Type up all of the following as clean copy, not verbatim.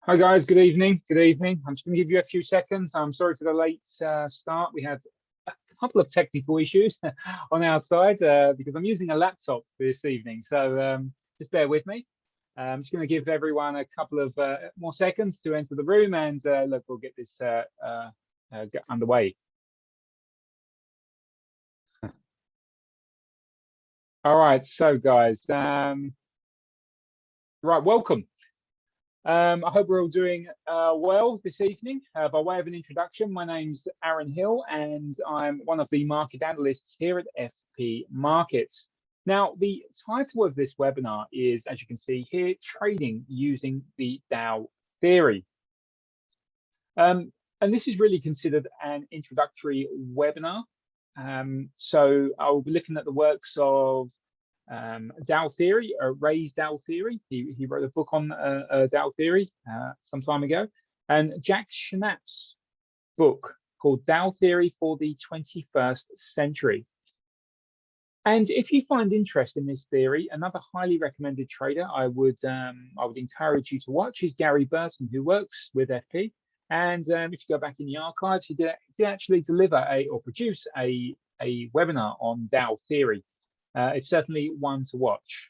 Hi guys, good evening. Good evening. I'm just going to give you a few seconds. I'm sorry for the late start. We had a couple of technical issues on our side because I'm using a laptop this evening. So just bear with me. I'm just going to give everyone a couple of more seconds to enter the room and look, we'll get this get underway. All right, so guys, right, welcome. I hope we're all doing well this evening. By way of an introduction, my name's Aaron Hill, and I'm one of the market analysts here at FP Markets. Now, the title of this webinar is, as you can see here, Trading Using the Dow Theory. And this is really considered an introductory webinar. So I'll be looking at the works of Dow Theory, Ray's Dow Theory. He wrote a book on Dow Theory some time ago, and Jack Schnapp's book called Dow Theory for the 21st Century. And if you find interest in this theory, another highly recommended trader I would encourage you to watch is Gary Burton, who works with FP. And if you go back in the archives, he did actually deliver or produce a webinar on Dow Theory. It's certainly one to watch.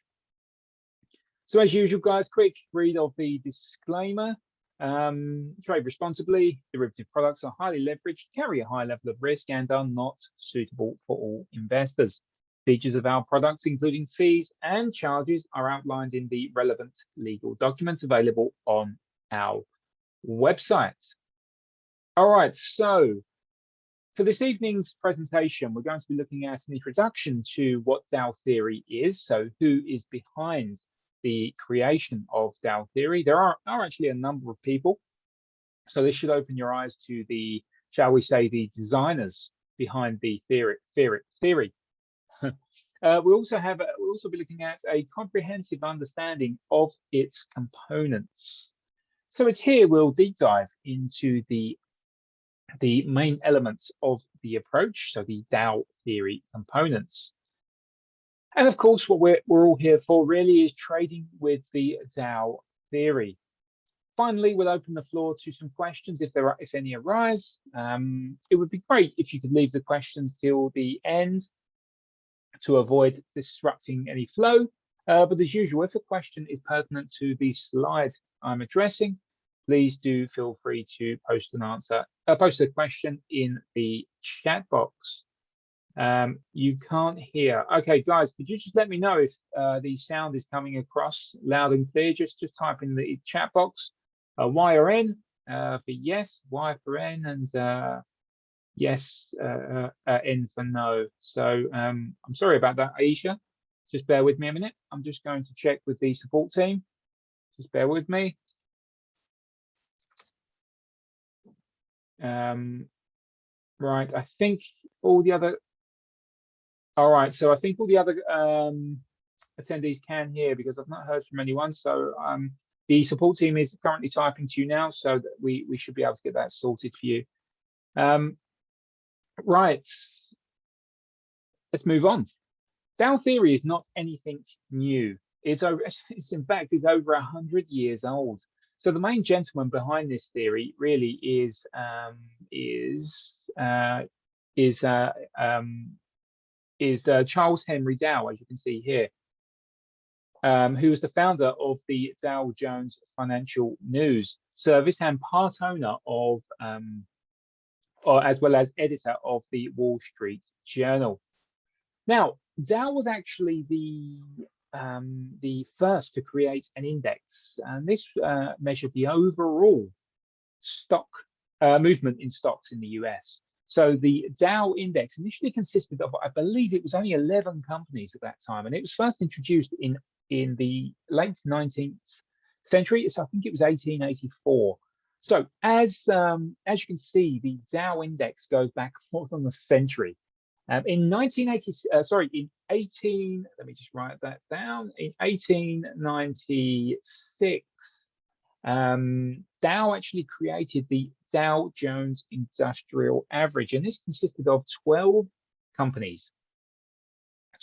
So as usual, guys, quick read of the disclaimer. Trade responsibly. Derivative products are highly leveraged, carry a high level of risk, and are not suitable for all investors. Features of our products, including fees and charges, are outlined in the relevant legal documents available on our website. All right, so for this evening's presentation, we're going to be looking at an introduction to what Dow Theory is. So who is behind the creation of Dow Theory? There are actually a number of people. So this should open your eyes to the, shall we say, the designers behind the theory. We'll also be looking at a comprehensive understanding of its components. So it's here we'll deep dive into the main elements of the approach, so the Dow Theory components. And of course, what we're all here for really is trading with the Dow Theory. Finally, we'll open the floor to some questions if any arise. It would be great if you could leave the questions till the end to avoid disrupting any flow. But as usual, if a question is pertinent to the slide I'm addressing, please do feel free to post a question in the chat box. You can't hear. Okay, guys, could you just let me know if the sound is coming across loud and clear? Just type in the chat box Y or N for yes, Y for N, and yes, N for no. So I'm sorry about that, Aisha. Just bear with me a minute. I'm just going to check with the support team. Just bear with me. Right, I think all the other. All right, so I think all the other attendees can hear because I've not heard from anyone. So the support team is currently typing to you now, so that we should be able to get that sorted for you. Right, let's move on. Dow Theory is not anything new. It's in fact over 100 years old. So the main gentleman behind this theory really is Charles Henry Dow, as you can see here, who was the founder of the Dow Jones Financial News Service and part owner of, or as well as editor of the Wall Street Journal. Now, Dow was actually the first to create an index, and this measured the overall stock movement in stocks in the US. So the Dow index initially consisted of, I believe it was only 11 companies at that time, and it was first introduced in the late 19th century. So I think it was 1884. So as you can see, the Dow index goes back more than a century. In 18, let me just write that down. In 1896, Dow actually created the Dow Jones Industrial Average, and this consisted of 12 companies.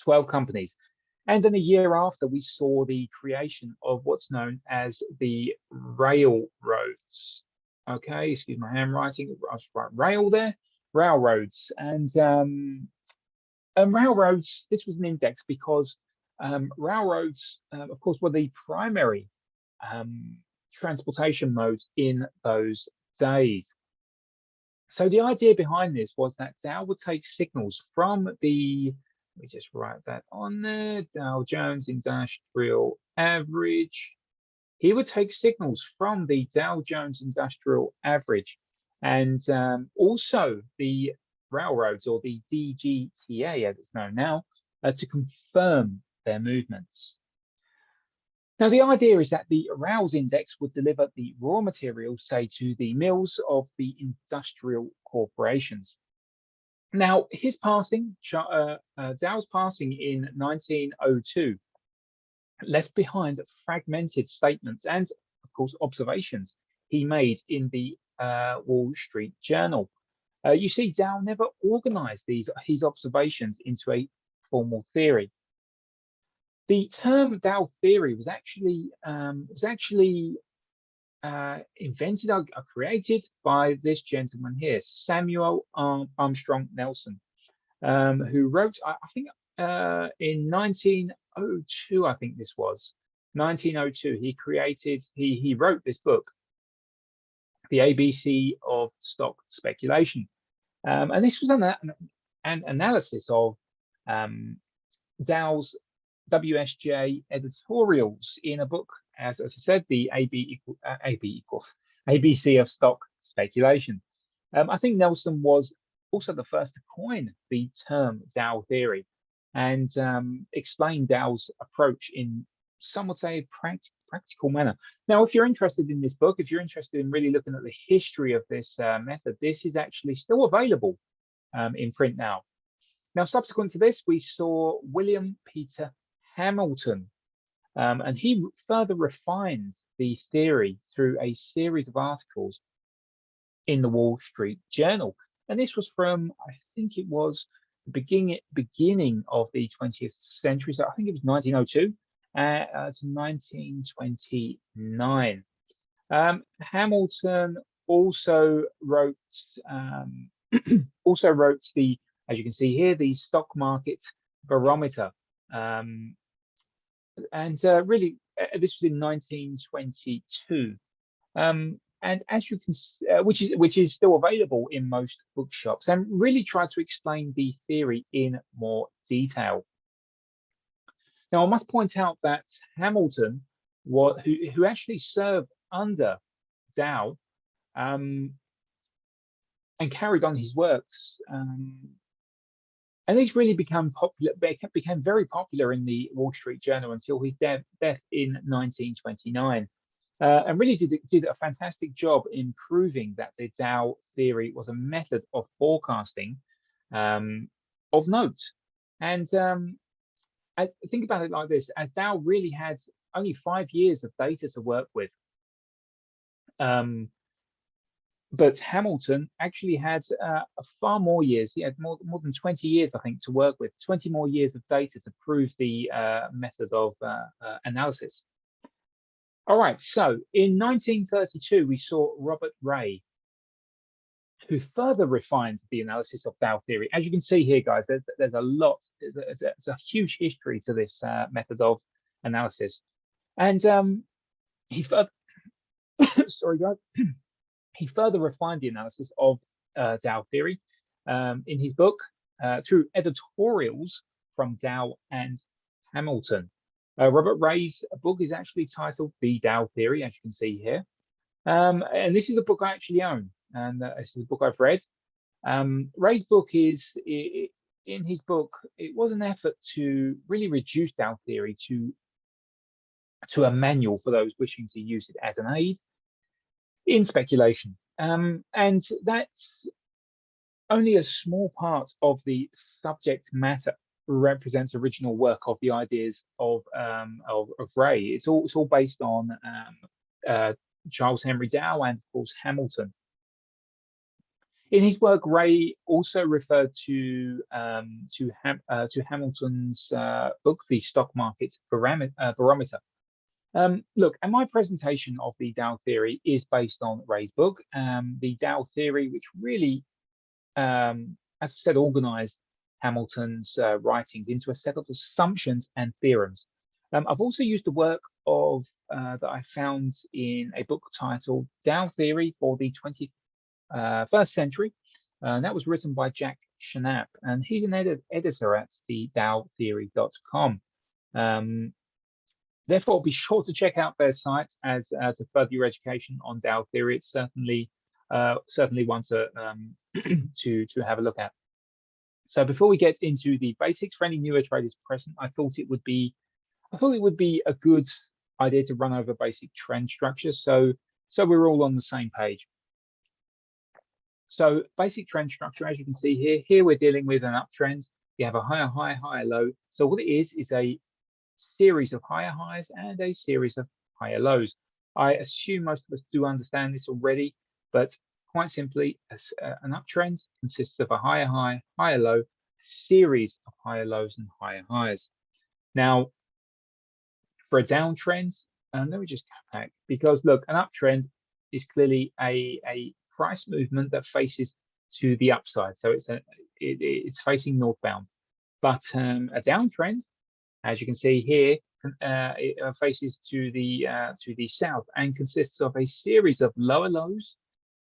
12 companies. And then a year after, we saw the creation of what's known as the railroads. Okay, excuse my handwriting. I was right, rail there, railroads, and railroads. This was an index because railroads, of course, were the primary um, transportation modes in those days. So the idea behind this was that Dow would take signals from the, let me just write that on there, Dow Jones Industrial Average. He would take signals from the Dow Jones Industrial Average and also the railroads, or the DGTA as it's known now, to confirm their movements. Now, the idea is that the arousal index would deliver the raw materials, say, to the mills of the industrial corporations. Now, his passing, Dow's passing in 1902, left behind fragmented statements and, of course, observations he made in the Wall Street Journal. You see, Dow never organized his observations into a formal theory. The term Dow theory was actually invented or created by this gentleman here, Samuel Armstrong Nelson, who wrote, I think, in 1902. I think this was 1902. He wrote this book, The ABC of Stock Speculation, and this was an analysis of Dow's WSJ editorials in a book, as I said, the ABC of Stock Speculation. I think Nelson was also the first to coin the term Dow theory and explain Dow's approach in, some would say, practical manner. Now, if you're interested in this book, if you're interested in really looking at the history of this method, this is actually still available in print now. Now, subsequent to this, we saw William Peter Hamilton, and he further refined the theory through a series of articles in the Wall Street Journal. And this was from, I think it was the beginning of the 20th century. So I think it was 1902 to 1929. Hamilton also wrote the, as you can see here, the stock market barometer. Really, this was in 1922. And as you can see, which is still available in most bookshops, and really try to explain the theory in more detail. Now, I must point out that Hamilton, who actually served under Dow, and carried on his works, and these really became very popular in the Wall Street Journal until his death in 1929. And really did a fantastic job in proving that the Dow theory was a method of forecasting of note. And I think about it like this: as Dow really had only 5 years of data to work with, but Hamilton actually had far more years. He had more than 20 years, I think, to work with, 20 more years of data to prove the method of analysis. All right, so in 1932, we saw Robert Ray, who further refined the analysis of Dow theory. As you can see here, guys, there's a lot, there's a huge history to this method of analysis. And he further, sorry, guys. He further refined the analysis of Dow theory in his book through editorials from Dow and Hamilton. Robert Ray's book is actually titled The Dow Theory, as you can see here. And this is a book I actually own, and this is a book I've read. Ray's book in his book, it was an effort to really reduce Dow theory to a manual for those wishing to use it as an aid in speculation. And that's only a small part of the subject matter represents original work of the ideas of Ray. It's all based on Charles Henry Dow and, of course, Hamilton. In his work, Ray also referred to Hamilton's book, The Stock Market Barometer. Look, and my presentation of the Dow Theory is based on Ray's book, the Dow Theory, which really, as I said, organized Hamilton's writings into a set of assumptions and theorems. I've also used the work of that I found in a book titled Dow Theory for the 21st Century. That was written by Jack Shanap, and he's an editor at the dowtheory.com. Therefore, be sure to check out their site as to further your education on Dow theory. It's certainly one to to have a look at. So before we get into the basics for any newer traders present, I thought it would be a good idea to run over basic trend structures, so we're all on the same page. So basic trend structure, as you can see here we're dealing with an uptrend. You have a higher high, higher low. So what it is a series of higher highs and a series of higher lows. I assume most of us do understand this already, but quite simply, an uptrend consists of a higher high, higher low, series of higher lows and higher highs. Now, for a downtrend, let me just come back, because look, an uptrend is clearly a price movement that faces to the upside, so it's facing northbound. But a downtrend, as you can see here, it faces to the south and consists of a series of lower lows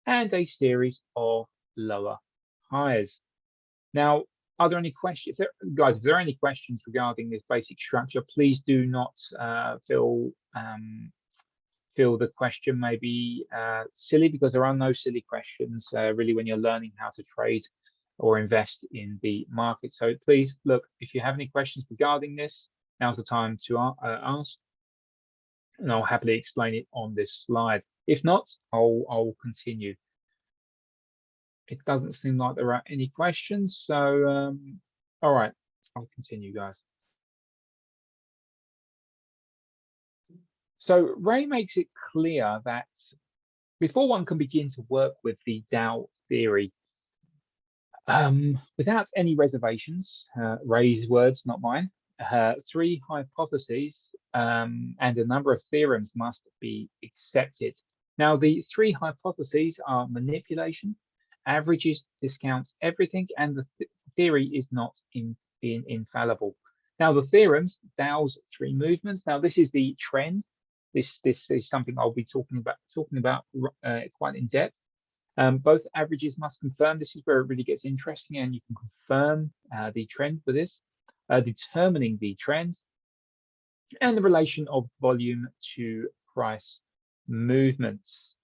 and a series of lower highs. Now, are there any questions, guys? If there are any questions regarding this basic structure, please do not feel the question may be silly, because there are no silly questions really when you're learning how to trade or invest in the market. So please, look, if you have any questions regarding this, now's the time to ask, and I'll happily explain it on this slide. If not, I'll continue. It doesn't seem like there are any questions, so all right, I'll continue, guys. So Ray makes it clear that before one can begin to work with the Dow theory, without any reservations, Ray's words, not mine, 3 hypotheses and a number of theorems must be accepted. Now, the 3 hypotheses are manipulation, averages discounts everything, and the theory is not infallible. Now, the theorems, Dow's 3 movements. Now, this is the trend. This is something I'll be talking about quite in depth. Both averages must confirm. This is where it really gets interesting, and you can confirm the trend for this, determining the trend, and the relation of volume to price movements.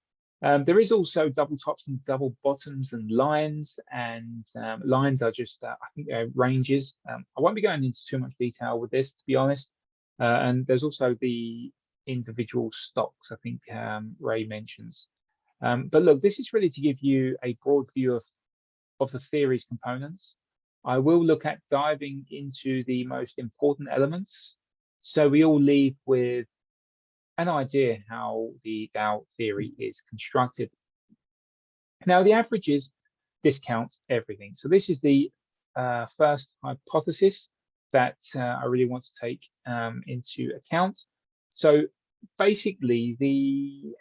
There is also double tops and double bottoms and lines, and lines are just, I think they're ranges. I won't be going into too much detail with this, to be honest. And there's also the individual stocks, I think Ray mentions. But look, this is really to give you a broad view of the theory's components. I will look at diving into the most important elements, so we all leave with an idea how the Dow theory is constructed. Now, the averages discount everything. So this is the first hypothesis that I really want to take into account. So basically, the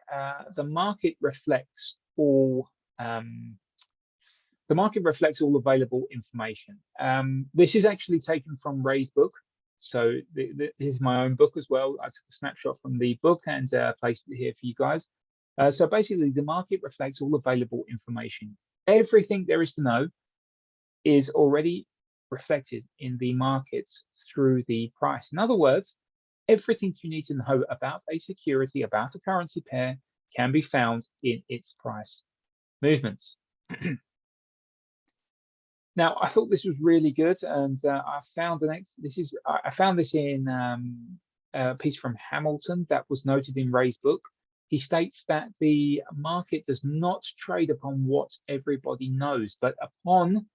market reflects all available information. This is actually taken from Ray's book. So this is my own book as well. I took a snapshot from the book and placed it here for you guys. So basically, the market reflects all available information. Everything there is to know is already reflected in the markets through the price. In other words, everything you need to know about a security, about a currency pair, can be found in its price movements. Now, I thought this was really good, and I found I found this in a piece from Hamilton that was noted in Ray's book. He states that the market does not trade upon what everybody knows, but upon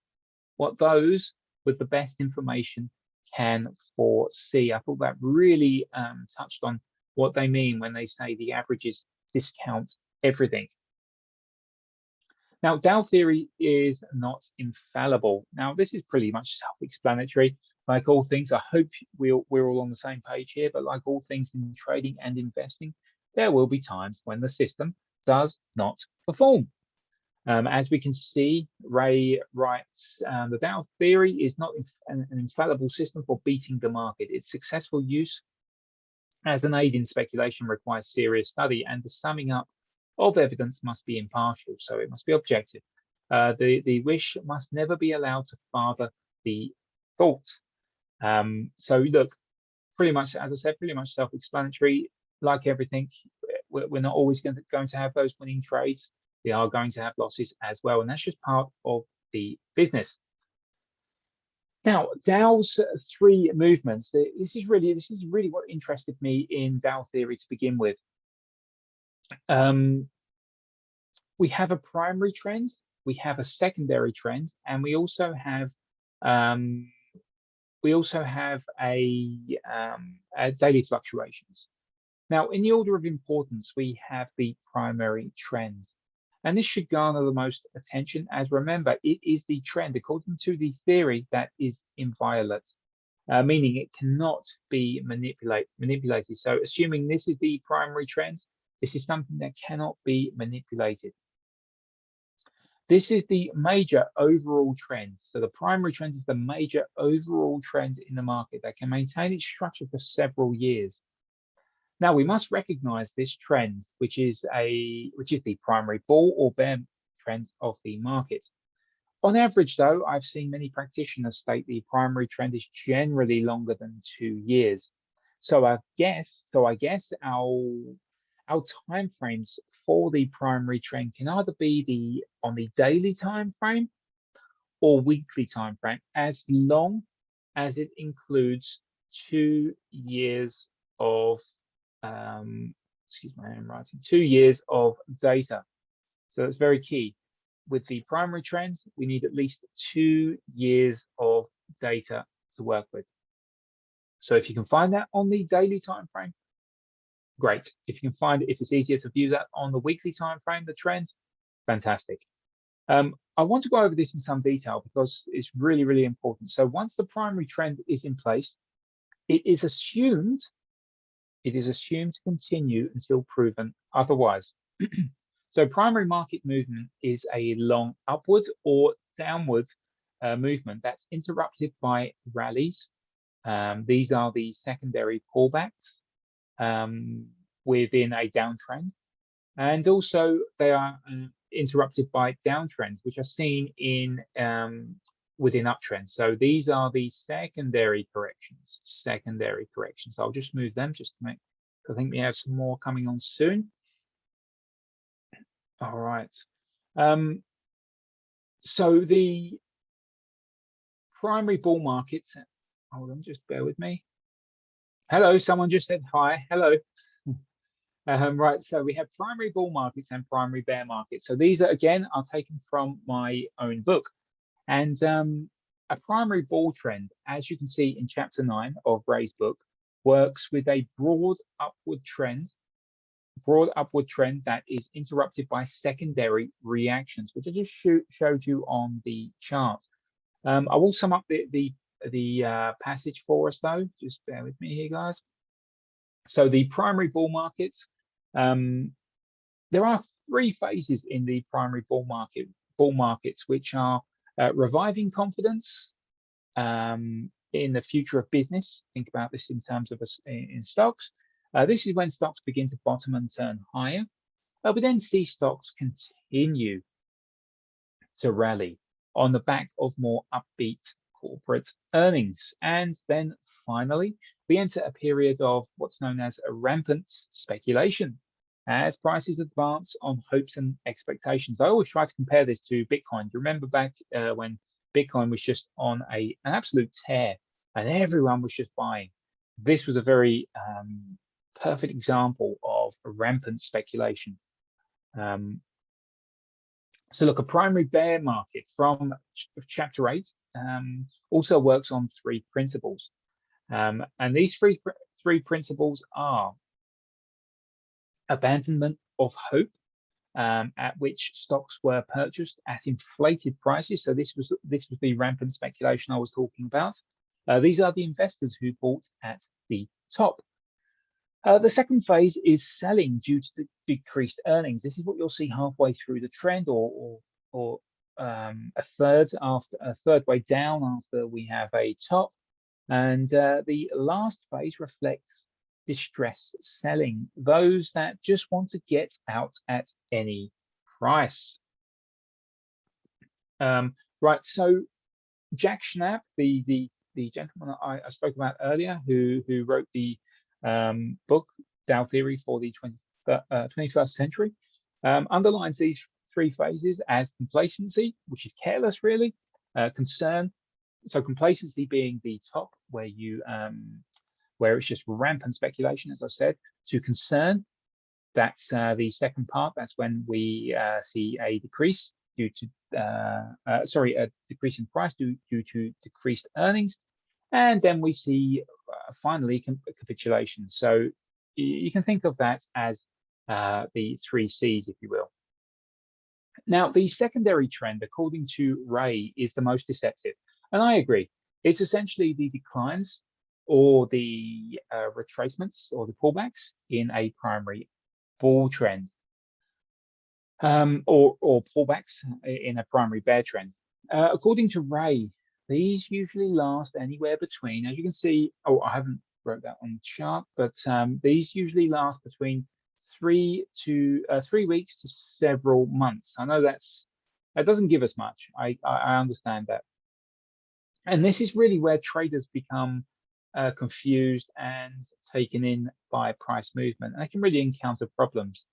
what those with the best information can foresee. I thought that really touched on what they mean when they say the averages discount everything. Now, Dow theory is not infallible. Now, this is pretty much self-explanatory. Like all things, I hope we're all on the same page here, but like all things in trading and investing, there will be times when the system does not perform. As we can see, Ray writes, the Dow theory is not an infallible system for beating the market. Its successful use as an aid in speculation requires serious study, and the summing up of evidence must be impartial, so it must be objective. The wish must never be allowed to father the thought. So look, pretty much, as I said, pretty much self-explanatory. Like everything, we're not always going to have those winning trades. We are going to have losses as well, and that's just part of the business. Now, Dow's three movements. This is really what interested me in Dow theory to begin with. We have a primary trend, we have a secondary trend, and we also have a daily fluctuations. Now, in the order of importance, we have the primary trend. And this should garner the most attention, as remember, it is the trend, according to the theory, that is inviolate, meaning it cannot be manipulated. So assuming this is the primary trend, this is something that cannot be manipulated. This is the major overall trend. So the primary trend is the major overall trend in the market that can maintain its structure for several years. Now we must recognize this trend, which is the primary bull or bear trend of the market. On average, though, I've seen many practitioners state the primary trend is generally longer than 2 years. So I guess our time frames for the primary trend can either be on the daily time frame or weekly time frame, as long as it includes 2 years of 2 years of data. So that's very key. With the primary trends, we need at least 2 years of data to work with. So if you can find that on the daily time frame, great. If you can find it, if it's easier to view that on the weekly time frame, the trend, fantastic. I want to go over this in some detail because it's really, really important. So once the primary trend is in place, it is assumed to continue until proven otherwise. So primary market movement is a long upward or downward movement that's interrupted by rallies. These are the secondary pullbacks within a downtrend. And also they are interrupted by downtrends, which are seen in within uptrends. So these are the secondary corrections. I'll just move them just to make, I think we have some more coming on soon. All right. So the primary bull markets, hold on, just bear with me. Hello, someone just said hi. Hello. Right, so we have primary bull markets and primary bear markets. So these are, again, are taken from my own book. And a primary bull trend, as you can see in chapter 9 of Ray's book, works with a broad upward trend that is interrupted by secondary reactions, which I just showed you on the chart. I will sum up the passage for us, though. Just bear with me here, guys. So the primary bull markets, there are 3 phases in the primary bull markets, which are reviving confidence in the future of business. Think about this in terms of in stocks. This is when stocks begin to bottom and turn higher. We then see stocks continue to rally on the back of more upbeat corporate earnings. And then finally, we enter a period of what's known as a rampant speculation as prices advance on hopes and expectations. I always try to compare this to Bitcoin. Do you remember back when Bitcoin was just on an absolute tear and everyone was just buying? This was a very perfect example of a rampant speculation. So look, a primary bear market from chapter 8 also works on 3 principles. And these three principles are abandonment of hope, at which stocks were purchased at inflated prices. So this was the rampant speculation I was talking about. These are the investors who bought at the top. The second phase is selling due to the decreased earnings. This is what you'll see halfway through the trend, or a third way down after we have a top. And the last phase reflects distress selling, those that just want to get out at any price. Right, so Jack Schnapp, the gentleman I spoke about earlier, who wrote the book Dow Theory for the 21st century, underlines these three phases as complacency, which is careless really, concern. So complacency being the top, where it's just rampant speculation, as I said, to concern. That's the second part. That's when we see a decrease due to a decrease in price due to decreased earnings, and then we see finally capitulation. So you can think of that as the three C's, if you will. Now, the secondary trend, according to Ray, is the most deceptive, and I agree. It's essentially the declines or the retracements or the pullbacks in a primary bull trend, or pullbacks in a primary bear trend. According to Ray, these usually last anywhere between, as you can see, I haven't wrote that on the chart, but these usually last between 3 weeks to several months. I know that doesn't give us much. I understand that. And this is really where traders become confused and taken in by price movement. And they can really encounter problems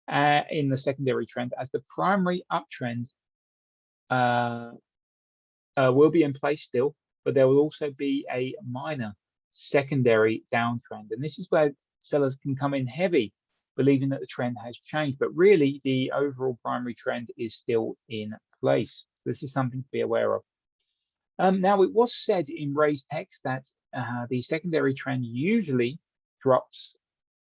in the secondary trend, as the primary uptrend will be in place still, but there will also be a minor secondary downtrend. And this is where sellers can come in heavy, believing that the trend has changed, but really the overall primary trend is still in place. This is something to be aware of. Now, it was said in Ray's text that the secondary trend usually drops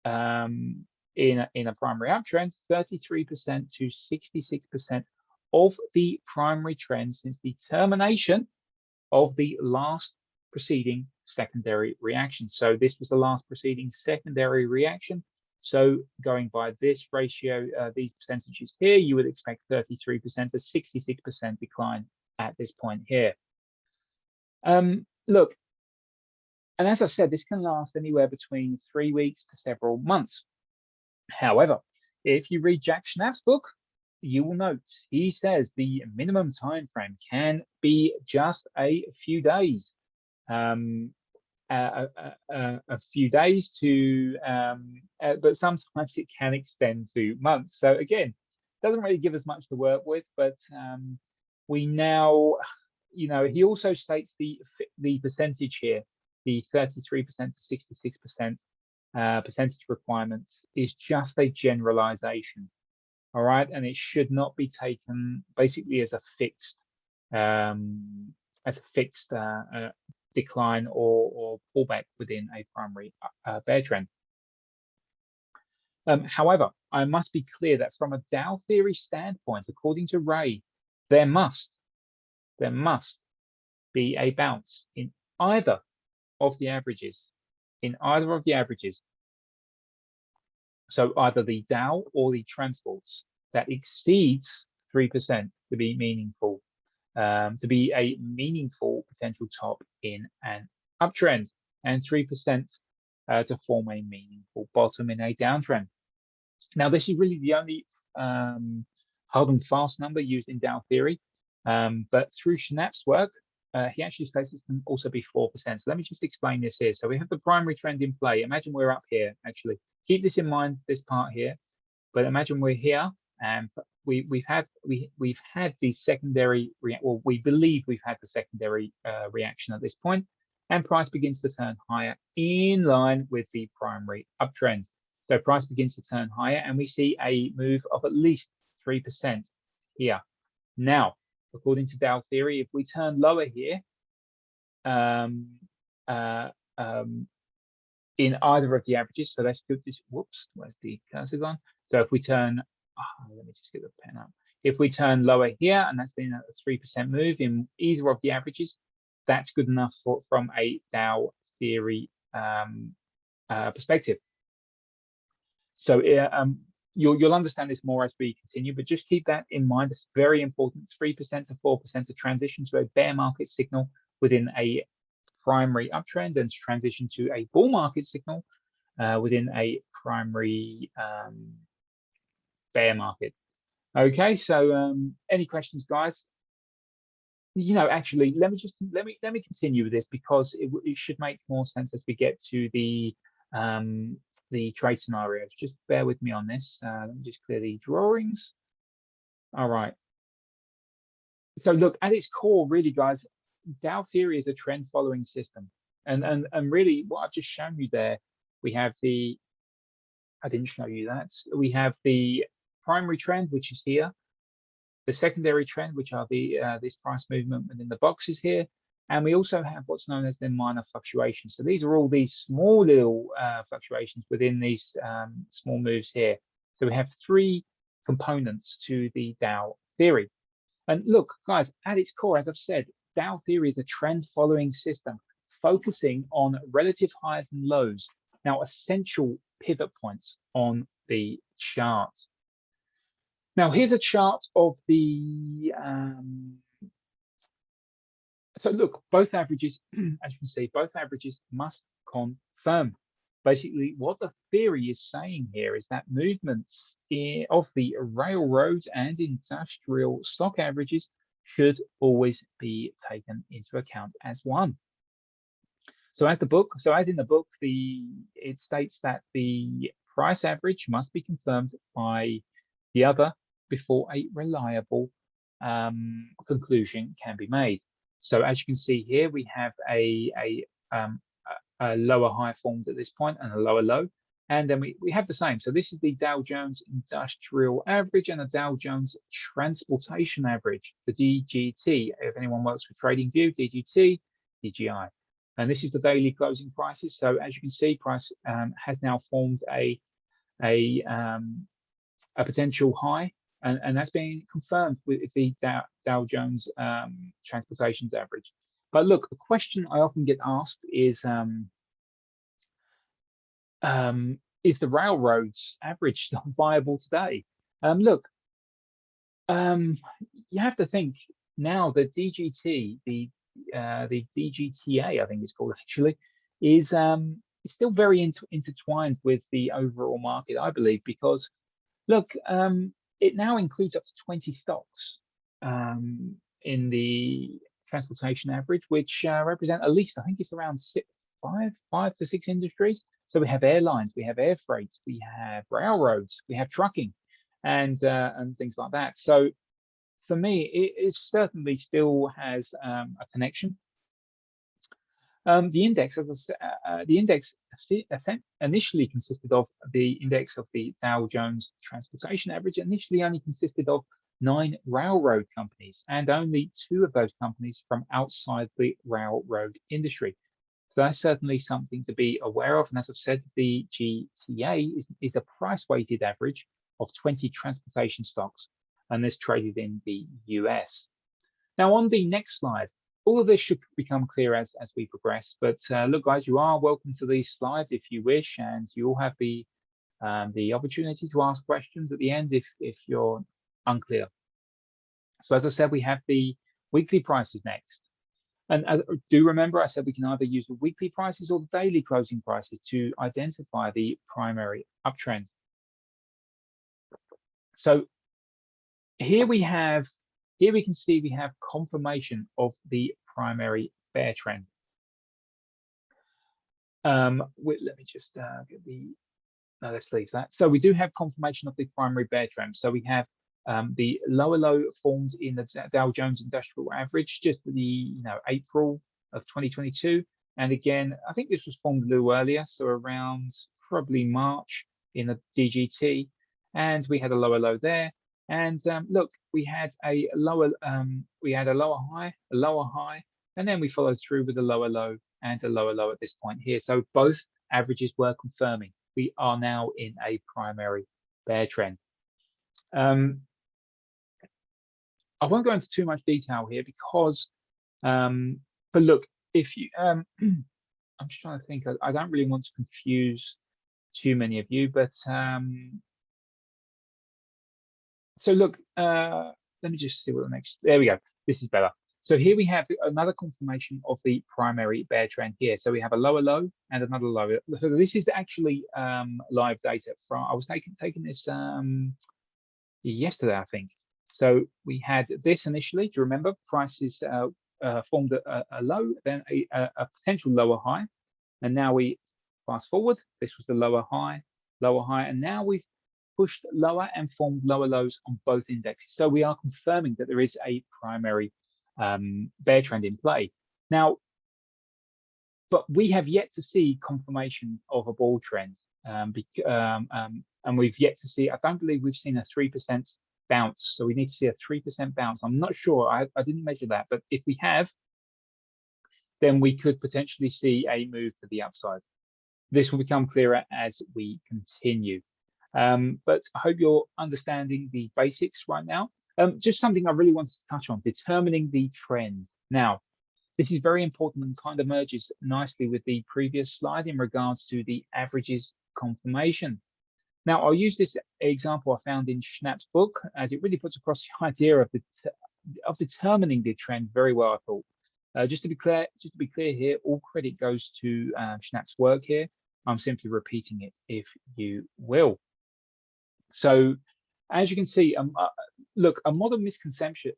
in a primary uptrend 33% to 66% of the primary trend since the termination of the last preceding secondary reaction. So this was the last preceding secondary reaction. So going by this ratio, these percentages here, you would expect 33% to 66% decline at this point here. Look, and as I said, this can last anywhere between 3 weeks to several months. However, if you read Jack Schnapp's book, you will note he says the minimum time frame can be just a few days, a few days to, but sometimes it can extend to months. So again, doesn't really give us much to work with, but we now, he also states the percentage here, the 33% to 66% percentage requirement is just a generalization. All right, and it should not be taken basically as a fixed decline or pullback within a primary bear trend. However, I must be clear that from a Dow theory standpoint, according to Ray, there must be a bounce in either of the averages. So either the Dow or the transports that exceeds 3% to be meaningful, to be a meaningful potential top in an uptrend, and 3% to form a meaningful bottom in a downtrend. Now, this is really the only hard and fast number used in Dow theory, but through Schnapp's work, he actually states this can also be 4%. So let me just explain this here. So we have the primary trend in play. Imagine we're up here, actually. Keep this in mind, this part here. But imagine we're here, and we've had the secondary well, we believe we've had the secondary reaction at this point, and price begins to turn higher in line with the primary uptrend. So price begins to turn higher, and we see a move of at least 3% here. Now, according to Dow theory, if we turn lower here, in either of the averages, so let's put this, whoops, where's the cursor gone? So if we turn let me just get the pen up. If we turn lower here, and that's been a 3% move in either of the averages, that's good enough from a Dow Theory perspective. So you'll understand this more as we continue, but just keep that in mind. It's very important. 3% to 4% to transition to a bear market signal within a primary uptrend, and to transition to a bull market signal within a primary bear market. Okay, so any questions, guys? Actually, let me continue with this, because it should make more sense as we get to the trade scenarios. Just bear with me on this. Let me just clear the drawings. All right. So look, at its core, really, guys, Dow Theory is a trend following system. And really what I've just shown you there, we have I didn't show you that. We have the primary trend, which is here, the secondary trend, which are the this price movement within the boxes here, and we also have what's known as the minor fluctuations. So these are all these small little fluctuations within these small moves here. So we have three components to the Dow Theory. And look, guys, at its core, as I've said, Dow Theory is a trend following system focusing on relative highs and lows. Now, essential pivot points on the chart. Now, here's a chart of the, so look, both averages, as you can see, both averages must confirm. Basically, what the theory is saying here is that movements of the railroad and industrial stock averages should always be taken into account as one. So as in the book, it states that the price average must be confirmed by the other before a reliable conclusion can be made. So as you can see here, we have a lower high formed at this point and a lower low, and then we have the same. So this is the Dow Jones Industrial Average and the Dow Jones Transportation Average, the DGT. If anyone works with TradingView, DGT, DGI. And this is the daily closing prices. So as you can see, price has now formed a potential high, and that's being confirmed with the Dow Jones Transportation's average. But look, a question I often get asked is the railroad's average still viable today? Look, you have to think now the DGT, the DGTA, I think it's called actually, is still very intertwined with the overall market, I believe, because look, it now includes up to 20 stocks in the transportation average, which represent at least, I think it's around five to six industries. So we have airlines, we have air freight, we have railroads, we have trucking, and things like that. So for me, it certainly still has a connection. The index, initially consisted of the index of the Dow Jones Transportation Average. Initially, only consisted of 9 railroad companies, and only 2 of those companies from outside the railroad industry. So that's certainly something to be aware of. And as I've said, the GTA is a price-weighted average of 20 transportation stocks, and this traded in the US. Now, on the next slide, all of this should become clear as we progress. But look, guys, you are welcome to these slides if you wish, and you all have the opportunity to ask questions at the end if you're unclear. So as I said, we have the weekly prices next. And do remember, I said we can either use the weekly prices or the daily closing prices to identify the primary uptrend. So here we can see we have confirmation of the primary bear trend. Let me just get the, no, let's leave that. So we do have confirmation of the primary bear trend. So we have the lower low formed in the Dow Jones Industrial Average, just the April of 2022, and again I think this was formed a little earlier, so around probably March in the DGT, and we had a lower low there. And look, we had a lower high, and then we followed through with a lower low and a lower low at this point here. So both averages were confirming we are now in a primary bear trend. I won't go into too much detail here because, but look, if you, I'm just trying to think. I don't really want to confuse too many of you, but so look, let me just see what the next. There we go. This is better. So here we have another confirmation of the primary bear trend here. So we have a lower low and another low. So this is actually live data from. I was taking this yesterday, I think. So we had this initially. Do you remember? Prices formed a low, then a potential lower high, and now we fast forward. This was the lower high, and now we've pushed lower and formed lower lows on both indexes. So we are confirming that there is a primary bear trend in play. Now, but we have yet to see confirmation of a bull trend. And we've yet to see, I don't believe we've seen a 3% bounce. So we need to see a 3% bounce. I'm not sure, I didn't measure that, but if we have, then we could potentially see a move to the upside. This will become clearer as we continue. But I hope you're understanding the basics right now. Just something I really wanted to touch on, determining the trend. Now, this is very important and kind of merges nicely with the previous slide in regards to the averages confirmation. Now, I'll use this example I found in Schnapp's book, as it really puts across the idea of determining the trend very well, I thought. Just to be clear here, all credit goes to Schnapp's work here. I'm simply repeating it, if you will. So, as you can see, look, a modern misconception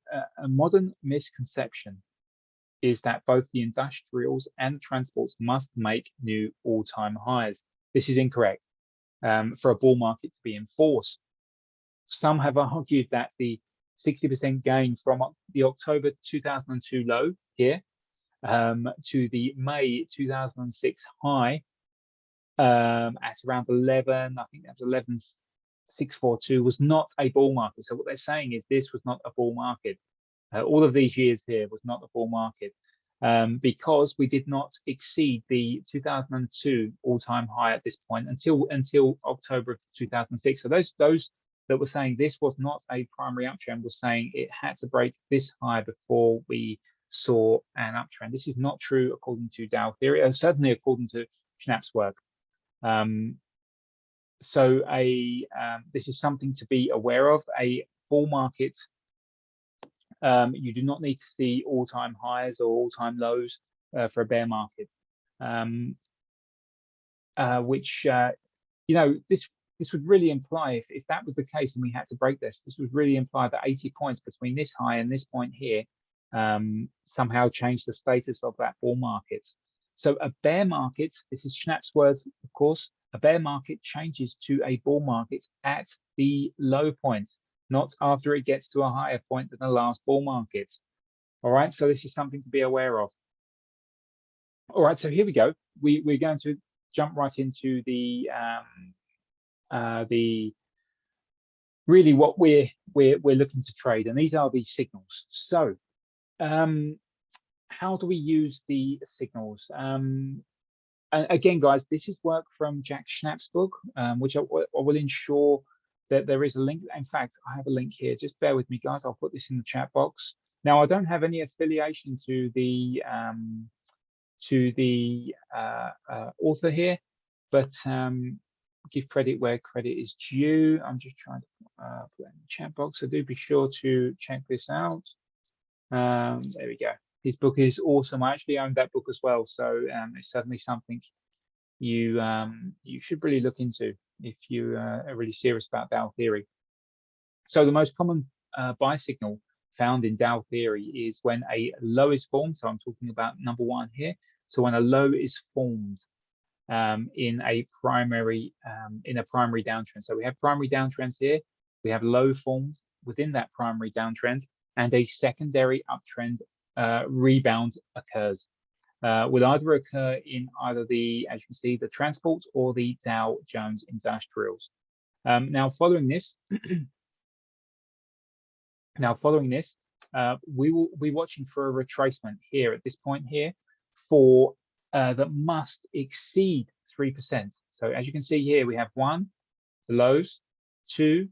is that both the industrials and the transports must make new all-time highs. This is incorrect. For a bull market to be in force, some have argued that the 60% gain from the October 2002 low here to the May 2006 high at around 11, I think that's 11,642, was not a bull market. So what they're saying is this was not a bull market. All of these years here was not a bull market because we did not exceed the 2002 all-time high at this point until October of 2006. So those that were saying this was not a primary uptrend were saying it had to break this high before we saw an uptrend. This is not true according to Dow Theory, and certainly according to Schnapp's work. So this is something to be aware of. A bull market, you do not need to see all-time highs or all-time lows for a bear market, which you know, this would really imply, if that was the case and we had to break this would really imply that 80 points between this high and this point here somehow changed the status of that bull market. So a bear market, this is Schnapp's words, of course, a bear market changes to a bull market at the low point, not after it gets to a higher point than the last bull market. All right, so this is something to be aware of. All right, so here we go. We're going to jump right into the really what we're looking to trade, and these are the signals. So how do we use the signals? And again, guys, this is work from Jack Schnapp's book, which I will ensure that there is a link. In fact, I have a link here. Just bear with me, guys. I'll put this in the chat box. Now, I don't have any affiliation to the author here, but give credit where credit is due. I'm just trying to put that in the chat box. So do be sure to check this out. There we go. His book is awesome. I actually own that book as well, so it's certainly something you should really look into if you are really serious about Dow Theory. So the most common buy signal found in Dow Theory is when a low is formed. So I'm talking about number one here. So when a low is formed in a primary downtrend. So we have primary downtrends here. We have low formed within that primary downtrend, and a secondary uptrend rebound occurs. Will either occur in either the, as you can see, the transport or the Dow Jones Industrials. Now, following this, we will be watching for a retracement here at this point here for that must exceed 3%. So as you can see here, we have one, the lows, two,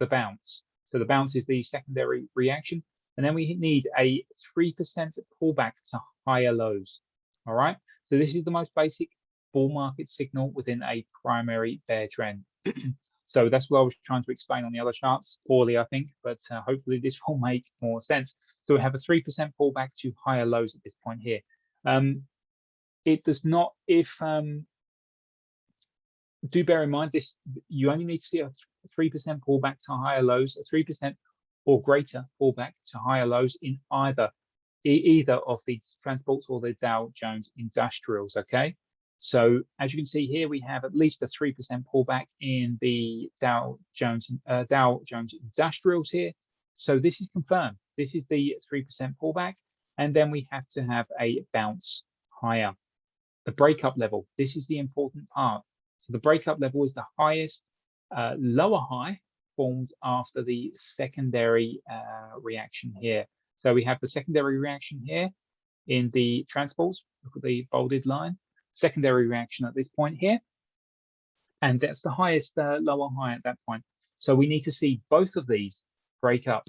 the bounce. So the bounce is the secondary reaction. And then we need a 3% pullback to higher lows. All right. So this is the most basic bull market signal within a primary bear trend. So that's what I was trying to explain on the other charts, poorly, I think, but hopefully this will make more sense. So we have a 3% pullback to higher lows at this point here. It does not, do bear in mind this, you only need to see a 3% pullback to higher lows, a 3% or greater pullback to higher lows in either of the transports or the Dow Jones Industrials, okay? So as you can see here, we have at least a 3% pullback in the Dow Jones Industrials here. So this is confirmed. This is the 3% pullback, and then we have to have a bounce higher. The breakup level, this is the important part. So the breakup level is the highest lower high formed after the secondary reaction here. So we have the secondary reaction here in the transports. Look at the bolded line. Secondary reaction at this point here. And that's the highest lower high at that point. So we need to see both of these break up,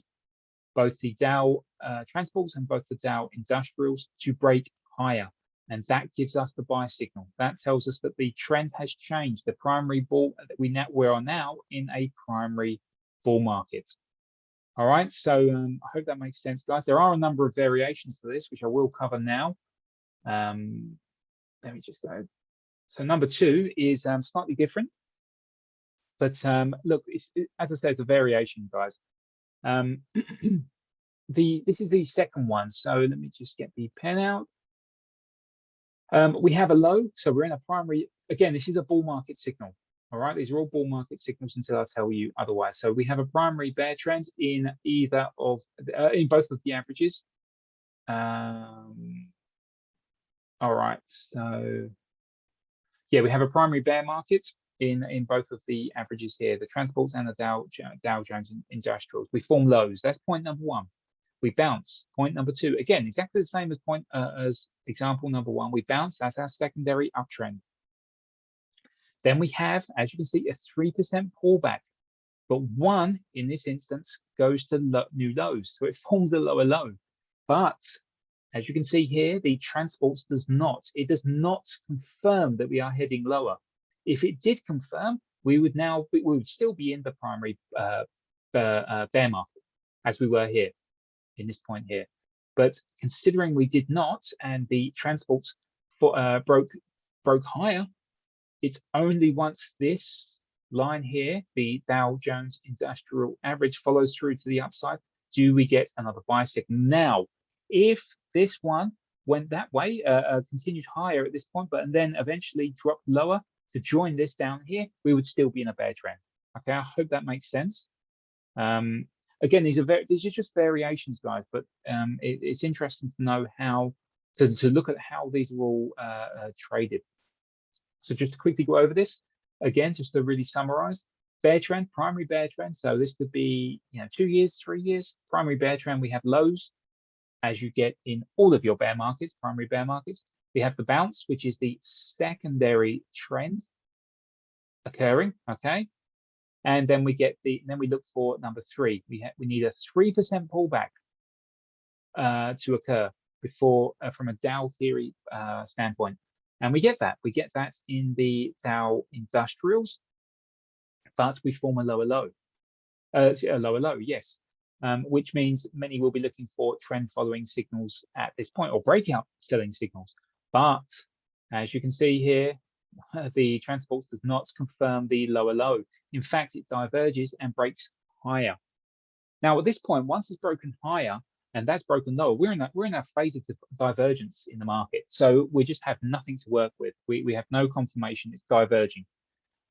both the Dow transports and both the Dow Industrials to break higher. And that gives us the buy signal. That tells us that the trend has changed. The primary bull that we are now in a primary bull market. All right, so I hope that makes sense, guys. There are a number of variations to this, which I will cover now. Let me just go. So number 2 is slightly different. But look, as I said, it's a variation, guys. This is the second one. So let me just get the pen out. We have a low, so we're in a primary. Again, this is a bull market signal. All right, these are all bull market signals until I tell you otherwise. So we have a primary bear trend in either of in both of the averages. All right, so yeah, we have a primary bear market in both of the averages here, the transports and the Dow Jones Industrials. We form lows. That's point number 1. We bounce. Point number 2, again, exactly the same as example number 1. We bounce. That's our secondary uptrend. Then we have, as you can see, a 3% pullback, but 1 in this instance goes to new lows, so it forms a lower low. But as you can see here, the transports does not. It does not confirm that we are heading lower. If it did confirm, we would still be in the primary bear market as we were here in this point here. But considering we did not, and the transports broke higher, it's only once this line here, the Dow Jones Industrial Average, follows through to the upside, do we get another buy signal. Now, if this one went that way, continued higher at this point, but then eventually dropped lower to join this down here, we would still be in a bear trend. Okay, I hope that makes sense. Again, these are just variations, guys, but it's interesting to know how to look at how these are all traded. So just to quickly go over this again, just to really summarize: bear trend, primary bear trend. So this could be 2 years, 3 years. Primary bear trend, we have lows, as you get in all of your bear markets, primary bear markets. We have the bounce, which is the secondary trend occurring. Okay. And then we look for number 3. We need a 3% pullback to occur before from a Dow Theory standpoint, and we get that. We get that in the Dow Industrials, but we form a lower low. A lower low, yes, which means many will be looking for trend following signals at this point, or breakout selling signals. But as you can see here, the transport does not confirm the lower low. In fact, it diverges and breaks higher. Now, at this point, once it's broken higher and that's broken lower, we're in a phase of divergence in the market. So we just have nothing to work with. We have no confirmation it's diverging.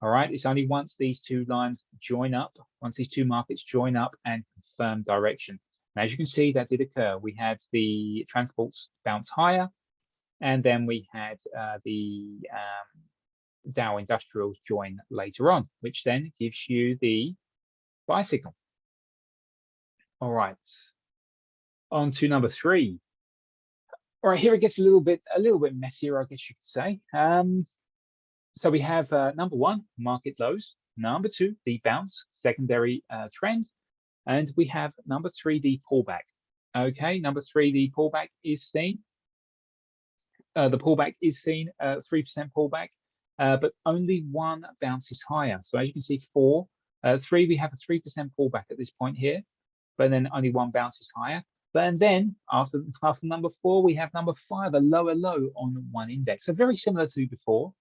All right, it's only once these two lines join up, once these two markets join up and confirm direction. And as you can see, that did occur. We had the transports bounce higher, and then we had the Dow Industrials join later on, which then gives you the buy signal. All right, on to number 3. All right, here it gets a little bit messier, I guess you could say. So we have number 1, market lows. Number 2, the bounce, secondary trend. And we have number 3, the pullback. Okay, number 3, the pullback is seen. The pullback is seen, 3% pullback, but only one bounces higher. So as you can see, 3, we have a 3% pullback at this point here, but then only one bounces higher. But then after number 4, we have number 5, a lower low on one index. So very similar to before,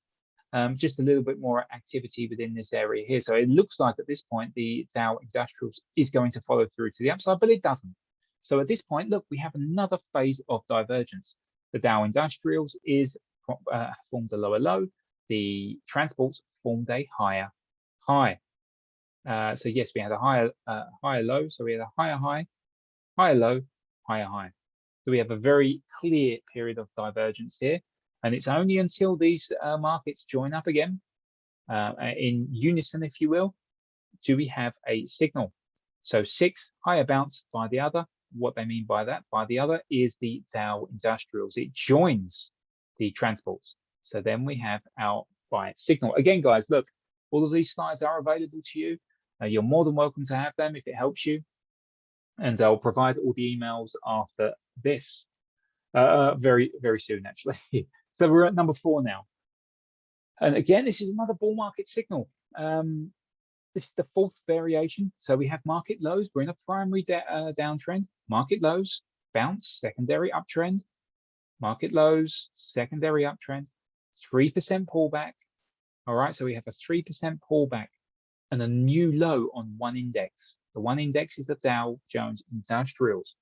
just a little bit more activity within this area here. So it looks like at this point, the Dow Industrials is going to follow through to the upside, but it doesn't. So at this point, look, we have another phase of divergence. The Dow Industrials is formed a lower low. The transports formed a higher high. So yes, we had a higher low. So we had a higher high, higher low, higher high. So we have a very clear period of divergence here. And it's only until these markets join up again, in unison, if you will, do we have a signal. So 6 higher bounce by the other. What they mean by that, by the other, is the Dow Industrials. It joins the transports. So then we have our buy signal. Again, guys, look, all of these slides are available to you. You're more than welcome to have them if it helps you. And I'll provide all the emails after this very, very soon, actually. So we're at number 4 now. And again, this is another bull market signal. This is the 4th variation. So we have market lows. We're in a primary downtrend. Market lows, bounce, secondary uptrend. Market lows, secondary uptrend. 3% pullback. All right, so we have a 3% pullback and a new low on one index. The one index is the Dow Jones Industrials.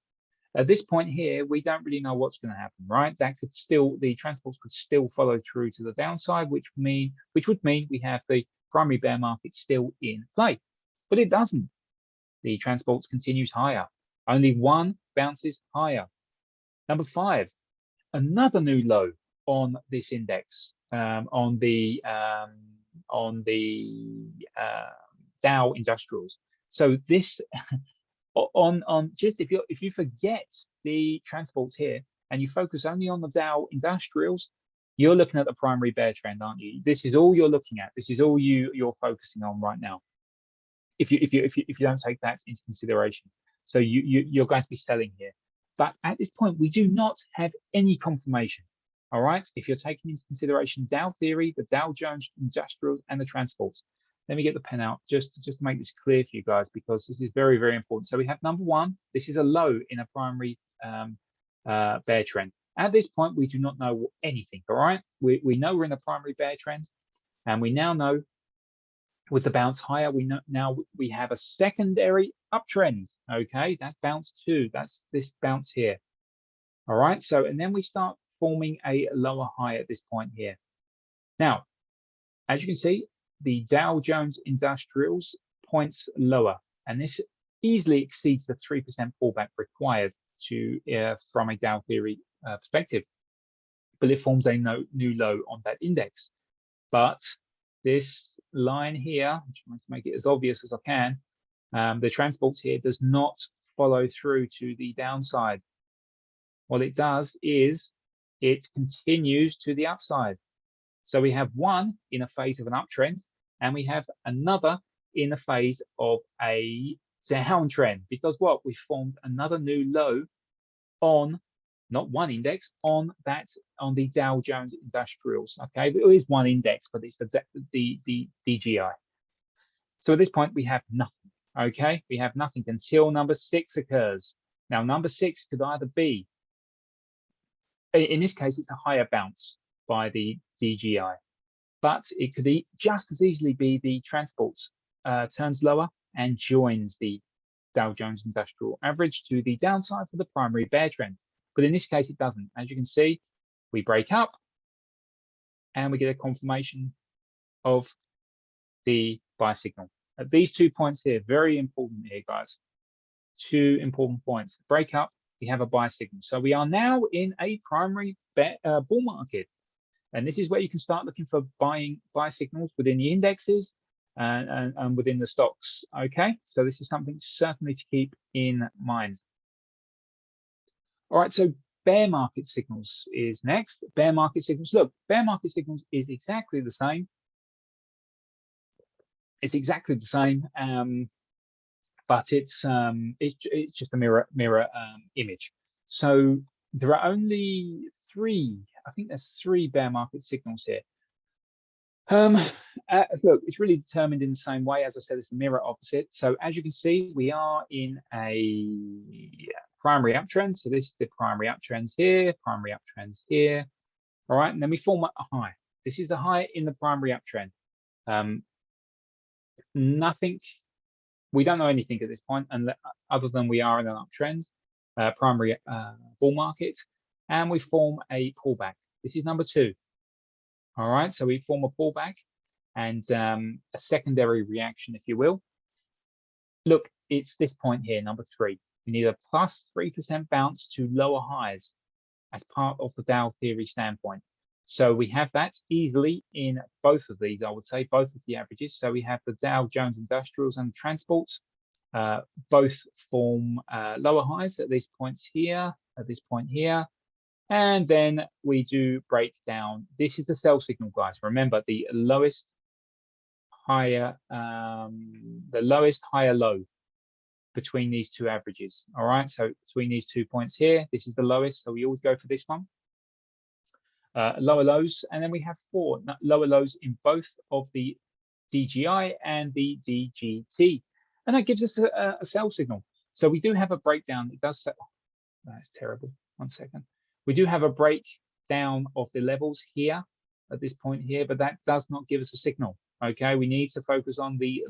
At this point here, we don't really know what's going to happen, right? That could still, the transports could still follow through to the downside, which would mean we have the primary bear market still in play, but it doesn't. The transports continues higher. Only one bounces higher. Number 5, another new low on this index, on the Dow Industrials. So this on just if you forget the transports here and you focus only on the Dow Industrials, you're looking at the primary bear trend, aren't you? This is all you're looking at. This is all you're focusing on right now. If you don't take that into consideration, so you're going to be selling here. But at this point, we do not have any confirmation. All right. If you're taking into consideration Dow Theory, the Dow Jones Industrials, and the transports. Let me get the pen out just to make this clear for you guys, because this is very, very important. So we have number 1. This is a low in a primary bear trend. At this point, we do not know anything. All right. We know we're in a primary bear trend, and we now know with the bounce higher, we know now we have a secondary uptrend. Okay, that's bounce 2. That's this bounce here. All right. So and then we start forming a lower high at this point here. Now, as you can see, the Dow Jones Industrials points lower, and this easily exceeds the 3% pullback required to from a Dow Theory perspective. But it forms a new low on that index. But this line here, I'm trying to make it as obvious as I can, the transports here does not follow through to the downside. What it does is it continues to the upside. So we have one in a phase of an uptrend, and we have another in a phase of a downtrend, because what? We formed another new low on not one index, on the Dow Jones Industrials. Okay, it is one index, but it's the DGI. So at this point we have nothing. Okay, we have nothing until number 6 occurs. Now number 6 could either be, in this case, it's a higher bounce by the DGI, but it could just as easily be the transports turns lower and joins the Dow Jones Industrial Average to the downside for the primary bear trend. But in this case, it doesn't. As you can see, we break up and we get a confirmation of the buy signal. At these 2 points here, very important here, guys. 2 important points. Break up, we have a buy signal. So we are now in a primary bull market. And this is where you can start looking for buy signals within the indexes and within the stocks. Okay, so this is something certainly to keep in mind. All right, so bear market signals is next. Bear market signals. Look, bear market signals is exactly the same It's exactly the same, but it's just a mirror image. So there are only three. I think there's three bear market signals here. Look, it's really determined in the same way. As I said, it's the mirror opposite. So as you can see, we are in a primary uptrend. So this is the primary uptrends here, primary uptrends here. All right, and then we form a high. This is the high in the primary uptrend. Nothing, we don't know anything at this point, and other than we are in an uptrend, primary bull market, and we form a pullback. This is number two. All right, so we form a pullback and a secondary reaction, if you will. Look, it's this point here, number three. We need a plus 3% bounce to lower highs as part of the Dow Theory standpoint. So we have that easily in both of these, I would say, both of the averages. So we have the Dow Jones Industrials and Transports, both form lower highs at these points here, at this point here. And then we do break down. This is the sell signal, guys. Remember, the lowest higher low between these two averages. All right, so between these 2 points here, this is the lowest. So we always go for this one. Lower lows, and then we have four lower lows in both of the DGI and the DGT, and that gives us a sell signal. So we do have a breakdown. It does. That's terrible. 1 second. We do have a breakdown of the levels here at this point here, but that does not give us a signal. Okay, we need to focus on the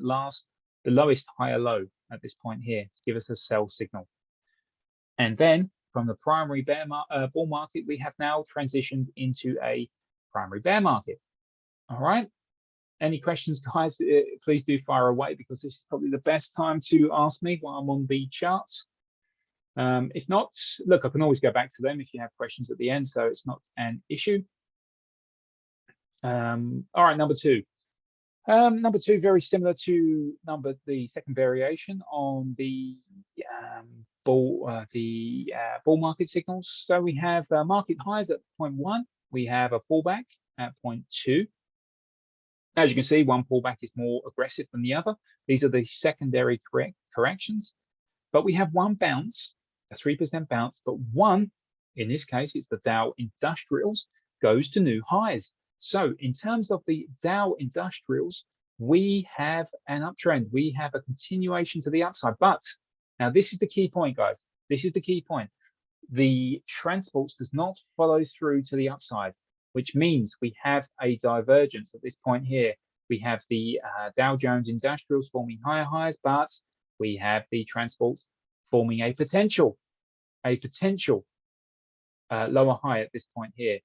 lowest higher low at this point here to give us a sell signal. And then from the primary bull market, we have now transitioned into a primary bear market. All right. Any questions, guys? Please do fire away, because this is probably the best time to ask me while I'm on the charts. If not, look, I can always go back to them if you have questions at the end, so it's not an issue. All right, number two. Number two, very similar to the second variation on the bull market signals. So we have market highs at 0.1. We have a pullback at 0.2. As you can see, one pullback is more aggressive than the other. These are the secondary corrections. But we have one bounce, a 3% bounce, but one, in this case, it's the Dow Industrials, goes to new highs. So in terms of the Dow Industrials, we have an uptrend. We have a continuation to the upside. But now this is the key point, guys. This is the key point. The transports does not follow through to the upside, which means we have a divergence at this point here. We have the Dow Jones Industrials forming higher highs, but we have the transports forming a potential lower high at this point here.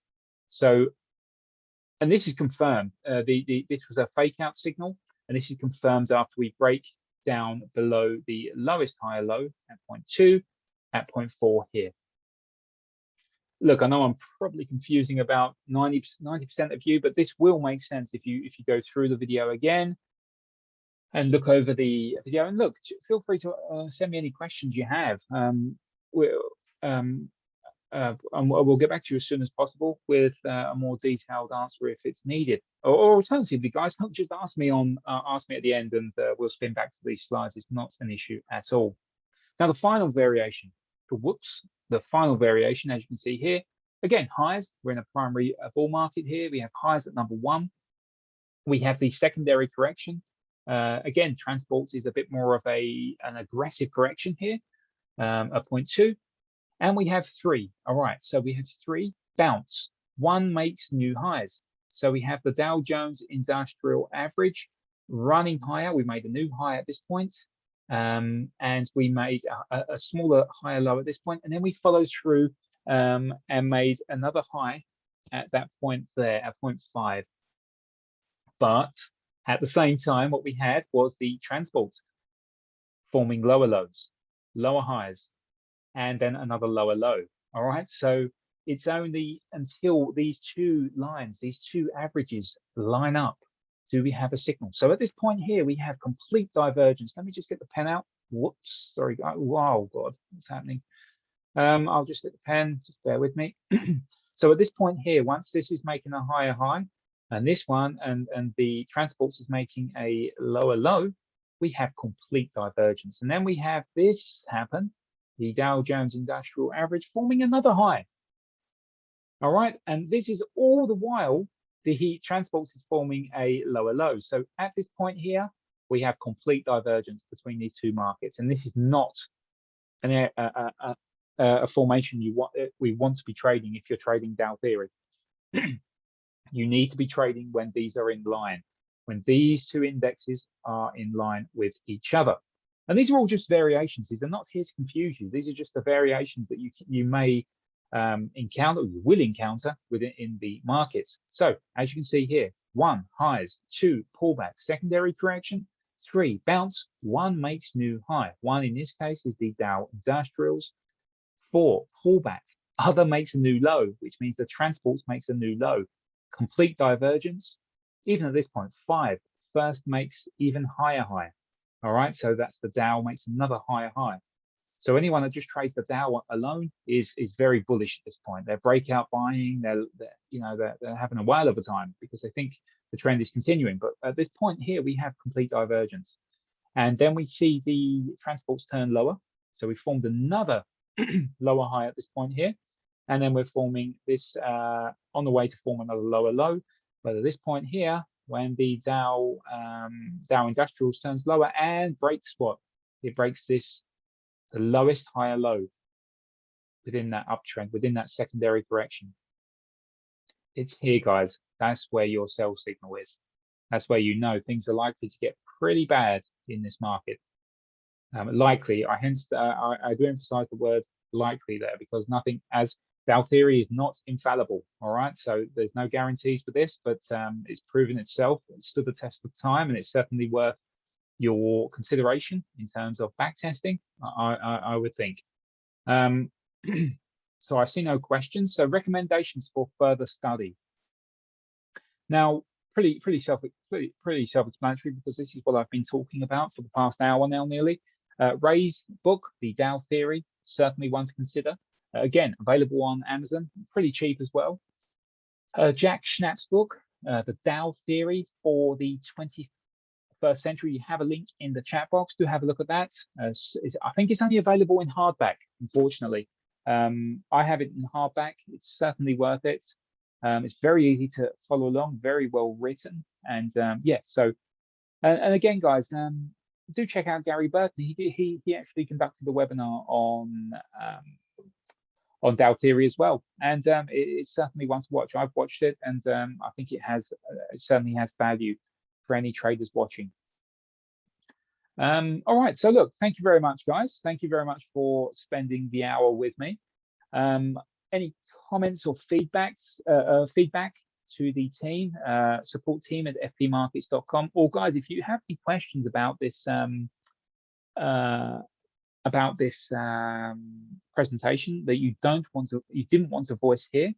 So, and this is confirmed. This was a fake out signal, and this is confirmed after we break down below the lowest higher low at 0.2, at 0.4 here. Look, I know I'm probably confusing about 90% of you, but this will make sense if you go through the video again and look over the video. And look, feel free to send me any questions you have. We'll get back to you as soon as possible with a more detailed answer if it's needed. Or alternatively, guys, don't just ask me at the end, and we'll spin back to these slides. It's not an issue at all. Now, the final variation. The final variation, as you can see here, again, highs. We're in a primary bull market here. We have highs at number one. We have the secondary correction. Again, transports is a bit more of an aggressive correction here, at 0.2. And we have three. All right, so we have three bounce. One makes new highs. So we have the Dow Jones Industrial Average running higher. We made a new high at this point. And we made a smaller higher low at this point, and then we followed through and made another high at that point there at 0.5. But at the same time, what we had was the transport forming lower lows, lower highs, and then another lower low. All right, so it's only until these two lines, these two averages line up, do we have a signal. So at this point here, we have complete divergence. Let me just get the pen out. Whoops, sorry. Wow, God, what's happening? I'll just get the pen, just bear with me. So at this point here, once this is making a higher high, and this one, and the transports is making a lower low, we have complete divergence. And then we have this happen, the Dow Jones Industrial Average forming another high. All right, and this is all the while the heat transports is forming a lower low. So at this point here, we have complete divergence between these two markets, and this is not a formation we want to be trading if you're trading Dow Theory. You need to be trading when these are in line, when these two indexes are in line with each other. And these are all just variations. These are not here to confuse you. These are just the variations that you may encounter, or you will encounter within the markets. So as you can see here, 1, highs, 2, pullback, secondary correction, 3, bounce, 1 makes new high. 1 in this case is the Dow Industrials. 4, pullback, other makes a new low, which means the transports makes a new low. Complete divergence, even at this point. 5, first makes even higher high. All right, so that's the Dow makes another higher high. So anyone that just trades the Dow alone is very bullish at this point. They're breakout buying. They're having a whale of a time because they think the trend is continuing. But at this point here, we have complete divergence, and then we see the transports turn lower. So we formed another lower high at this point here, and then we're forming this on the way to form another lower low. But at this point here, when the Dow Industrials turns lower and breaks what? It breaks this, the lowest higher low within that uptrend, within that secondary correction. It's here, guys. That's where your sell signal is. That's where you know things are likely to get pretty bad in this market. Likely, I do emphasize the word likely there, because nothing, as Dow Theory is not infallible. All right, so there's no guarantees for this, but it's proven itself. It stood the test of time, and it's certainly worth your consideration in terms of back testing, I would think. So I see no questions. So recommendations for further study. Now, pretty self-explanatory, because this is what I've been talking about for the past hour now, nearly. Ray's book, The Dow Theory, certainly one to consider. Again, available on Amazon, pretty cheap as well. Jack Schnapp's book, The Dow Theory for the 21st Century. You have a link in the chat box. Do have a look at that. I think it's only available in hardback, unfortunately. I have it in hardback. It's certainly worth it. It's very easy to follow along, very well written, and yeah. So, and again, guys, do check out Gary Burton. He actually conducted the webinar on Dow Theory as well, and it's certainly one to watch. I've watched it, and I think it certainly has value for any traders watching. All right, so look, thank you very much, guys. Thank you very much for spending the hour with me. Any comments or feedback to the team, support team at fpmarkets.com, or guys, if you have any questions about this presentation that you didn't want to voice here,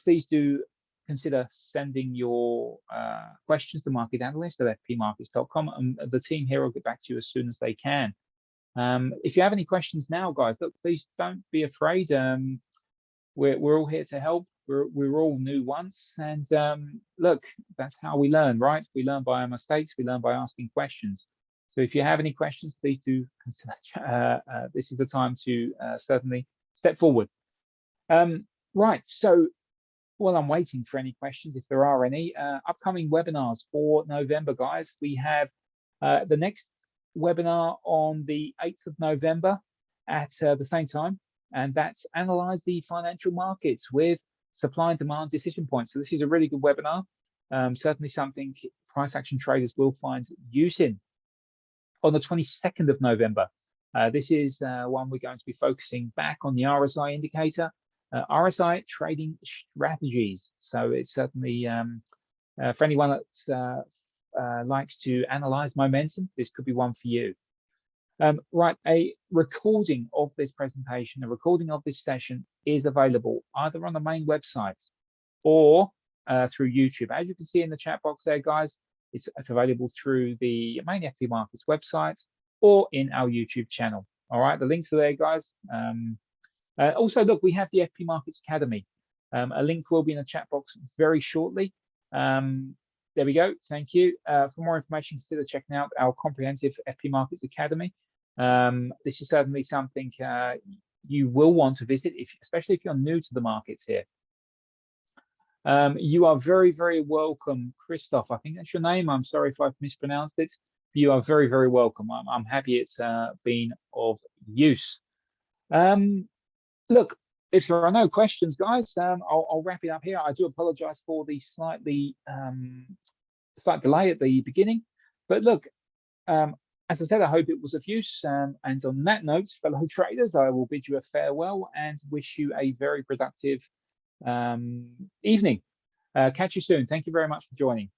please do consider sending your questions to market analyst at fpmarkets.com, and the team here will get back to you as soon as they can. If you have any questions now, guys, look, please don't be afraid. We're all here to help. We're all new once, and look, that's how we learn, right? We learn by our mistakes. We learn by asking questions. So if you have any questions, please do consider. This is the time to certainly step forward. Right. So while I'm waiting for any questions, if there are any, upcoming webinars for November, guys, we have the next webinar on the 8th of November at the same time, and that's Analyze the Financial Markets with Supply and Demand Decision Points. So this is a really good webinar, certainly something price action traders will find use in. On the 22nd of November, this is one we're going to be focusing back on the RSI indicator, RSI trading strategies. So it's certainly for anyone that likes to analyze momentum, this could be one for you. Right, a recording of this presentation, a recording of this session is available either on the main website or through YouTube. As you can see in the chat box there, guys, it's available through the main FP Markets website or in our YouTube channel. All right, the links are there, guys. Also, look, we have the FP Markets Academy. A link will be in the chat box very shortly. There we go. Thank you. For more information, consider checking out our comprehensive FP Markets Academy. This is certainly something you will want to visit, especially if you're new to the markets here. You are very, very welcome, Christoph. I think that's your name. I'm sorry if I've mispronounced it. You are very, very welcome. I'm happy it's been of use. Look, if there are no questions, guys, I'll wrap it up here. I do apologize for the slight delay at the beginning. But look, as I said, I hope it was of use. And on that note, fellow traders, I will bid you a farewell and wish you a very productive evening. Catch you soon. Thank you very much for joining.